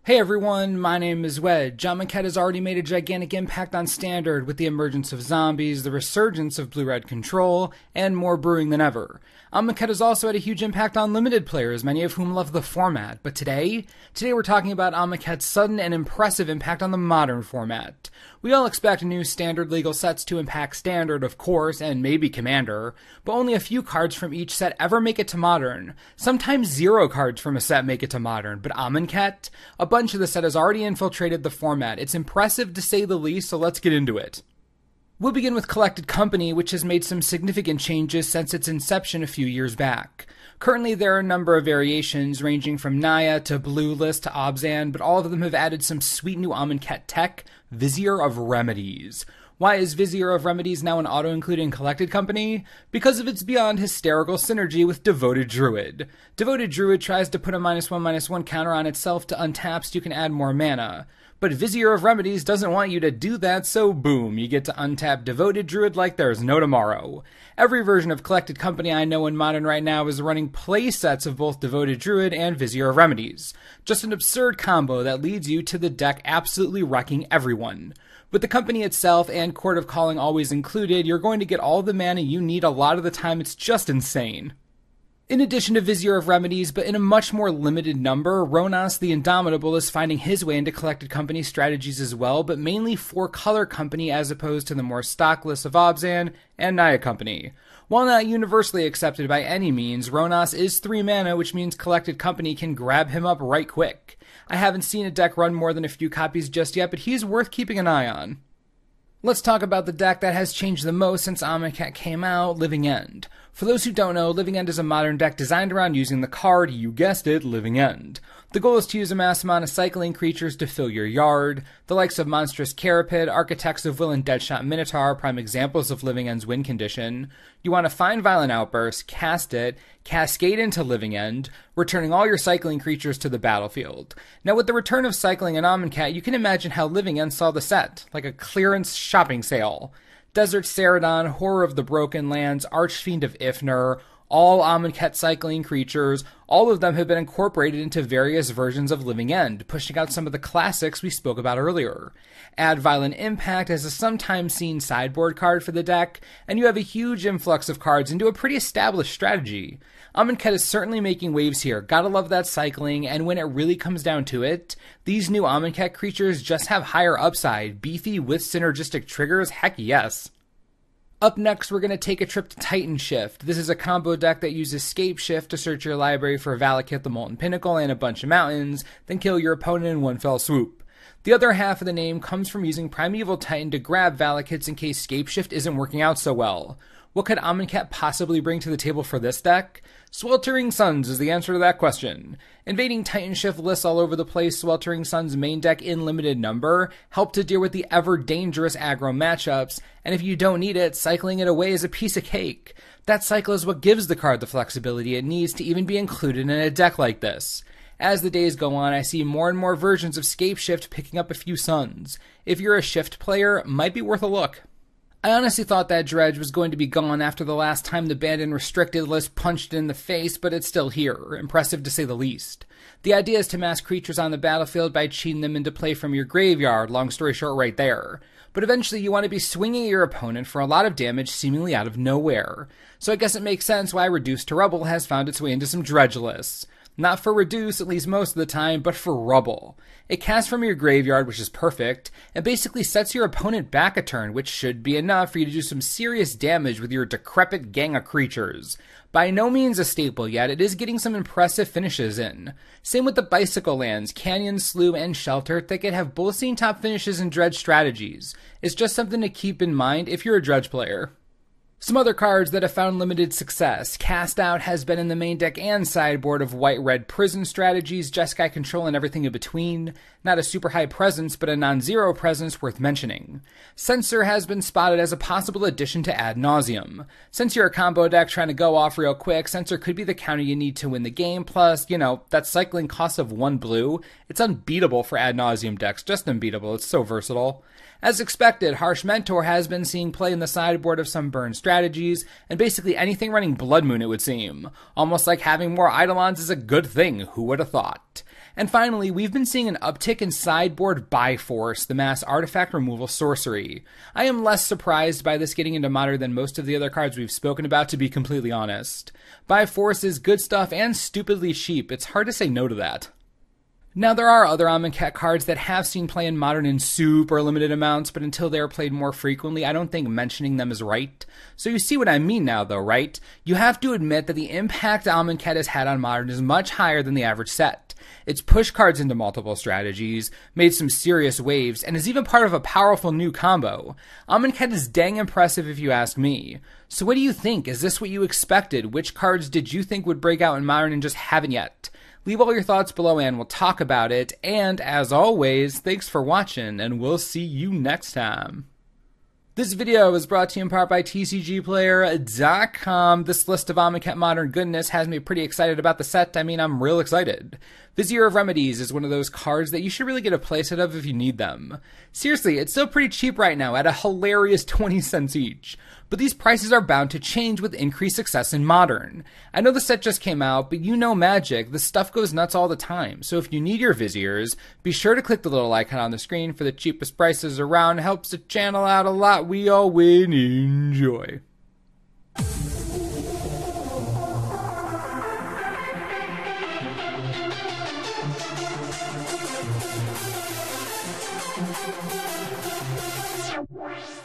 Hey everyone, my name is Wedge. Amonkhet has already made a gigantic impact on Standard with the emergence of zombies, the resurgence of blue-red control, and more brewing than ever. Amonkhet has also had a huge impact on limited players, many of whom love the format. But today we're talking about Amonkhet's sudden and impressive impact on the modern format. We all expect new Standard legal sets to impact Standard, of course, and maybe Commander, but only a few cards from each set ever make it to Modern. Sometimes 0 cards from a set make it to Modern, but Amonkhet? A bunch of the set has already infiltrated the format. It's impressive to say the least, so let's get into it. We'll begin with Collected Company, which has made some significant changes since its inception a few years back. Currently, there are a number of variations, ranging from Naya to Bluelist to Obzan, but all of them have added some sweet new Amonkhet tech, Vizier of Remedies. Why is Vizier of Remedies now an auto-include in Collected Company? Because of its beyond hysterical synergy with Devoted Druid. Devoted Druid tries to put a -1/-1 counter on itself to untap so you can add more mana. But Vizier of Remedies doesn't want you to do that, so boom, you get to untap Devoted Druid like there's no tomorrow. Every version of Collected Company I know in Modern right now is running play sets of both Devoted Druid and Vizier of Remedies. Just an absurd combo that leads you to the deck absolutely wrecking everyone. With the company itself and Court of Calling always included, you're going to get all the mana you need a lot of the time. It's just insane. In addition to Vizier of Remedies, but in a much more limited number, Ronas the Indomitable is finding his way into Collected Company strategies as well, but mainly for Color Company as opposed to the more stock lists of Obzan and Naya Company. While not universally accepted by any means, Ronas is 3 mana, which means Collected Company can grab him up right quick. I haven't seen a deck run more than a few copies just yet, but he's worth keeping an eye on. Let's talk about the deck that has changed the most since Amonkhet came out, Living End. For those who don't know, Living End is a modern deck designed around using the card, you guessed it, Living End. The goal is to use a mass amount of cycling creatures to fill your yard. The likes of Monstrous Carapid, Architects of Will, and Deadshot Minotaur are prime examples of Living End's win condition. You want to find Violent Outburst, cast it, cascade into Living End, returning all your cycling creatures to the battlefield. Now with the return of cycling in Amonkhet, you can imagine how Living End saw the set, like a clearance shopping sale. Desert Ceradon, Horror of the Broken Lands, Archfiend of Ifnir, all Amonkhet cycling creatures, all of them have been incorporated into various versions of Living End, pushing out some of the classics we spoke about earlier. Add Violent Impact as a sometimes seen sideboard card for the deck, and you have a huge influx of cards into a pretty established strategy. Amonkhet is certainly making waves here, gotta love that cycling, and when it really comes down to it, these new Amonkhet creatures just have higher upside, beefy with synergistic triggers, heck yes. Up next, we're going to take a trip to Titan Shift. This is a combo deck that uses Scape Shift to search your library for Valakut the Molten Pinnacle and a bunch of mountains, then kill your opponent in one fell swoop. The other half of the name comes from using Primeval Titan to grab Valakuts in case Scape Shift isn't working out so well. What could Amonkhet possibly bring to the table for this deck? Sweltering Suns is the answer to that question. Invading Titan Shift lists all over the place, Sweltering Suns' main deck in limited number help to deal with the ever-dangerous aggro matchups, and if you don't need it, cycling it away is a piece of cake. That cycle is what gives the card the flexibility it needs to even be included in a deck like this. As the days go on, I see more and more versions of Scape Shift picking up a few Suns. If you're a Shift player, might be worth a look. I honestly thought that Dredge was going to be gone after the last time the banned and restricted list punched it in the face, but it's still here. Impressive to say the least. The idea is to mass creatures on the battlefield by cheating them into play from your graveyard, long story short right there. But eventually you want to be swinging at your opponent for a lot of damage seemingly out of nowhere. So I guess it makes sense why Reduce to Rubble has found its way into some Dredge lists. Not for Reduce, at least most of the time, but for Rubble. It casts from your graveyard, which is perfect, and basically sets your opponent back a turn, which should be enough for you to do some serious damage with your decrepit gang of creatures. By no means a staple yet, it is getting some impressive finishes in. Same with the Bicycle lands, Canyon, Slough, and Shelter Thicket have both seen top finishes in Dredge strategies. It's just something to keep in mind if you're a Dredge player. Some other cards that have found limited success. Cast Out has been in the main deck and sideboard of white-red prison strategies, Jeskai Control, and everything in between. Not a super high presence, but a non-zero presence worth mentioning. Censor has been spotted as a possible addition to Ad Nauseam. Since you're a combo deck trying to go off real quick, Censor could be the counter you need to win the game, plus, that cycling cost of 1 blue. It's unbeatable for Ad Nauseam decks, just unbeatable, it's so versatile. As expected, Harsh Mentor has been seeing play in the sideboard of some burn strategies, and basically anything running Blood Moon it would seem. Almost like having more Eidolons is a good thing, who would have thought? And finally, we've been seeing an uptick in sideboard Byforce, the mass artifact removal sorcery. I am less surprised by this getting into Modern than most of the other cards we've spoken about, to be completely honest. Byforce is good stuff and stupidly cheap. It's hard to say no to that. Now, there are other Amonkhet cards that have seen play in Modern in super limited amounts, but until they are played more frequently, I don't think mentioning them is right. So you see what I mean now, though, right? You have to admit that the impact Amonkhet has had on Modern is much higher than the average set. It's pushed cards into multiple strategies, made some serious waves, and is even part of a powerful new combo. Amonkhet is dang impressive if you ask me. So what do you think? Is this what you expected? Which cards did you think would break out in Modern and just haven't yet? Leave all your thoughts below and we'll talk about it. And as always, thanks for watching and we'll see you next time. This video is brought to you in part by TCGplayer.com. This list of Amonkhet Modern goodness has me pretty excited about the set. I mean, I'm real excited. Vizier of Remedies is one of those cards that you should really get a playset of if you need them. Seriously, it's still pretty cheap right now at a hilarious 20 cents each. But these prices are bound to change with increased success in Modern. I know the set just came out, but you know Magic, this stuff goes nuts all the time. So if you need your Viziers, be sure to click the little icon on the screen for the cheapest prices around. It helps the channel out a lot. We all win. Enjoy. Wow.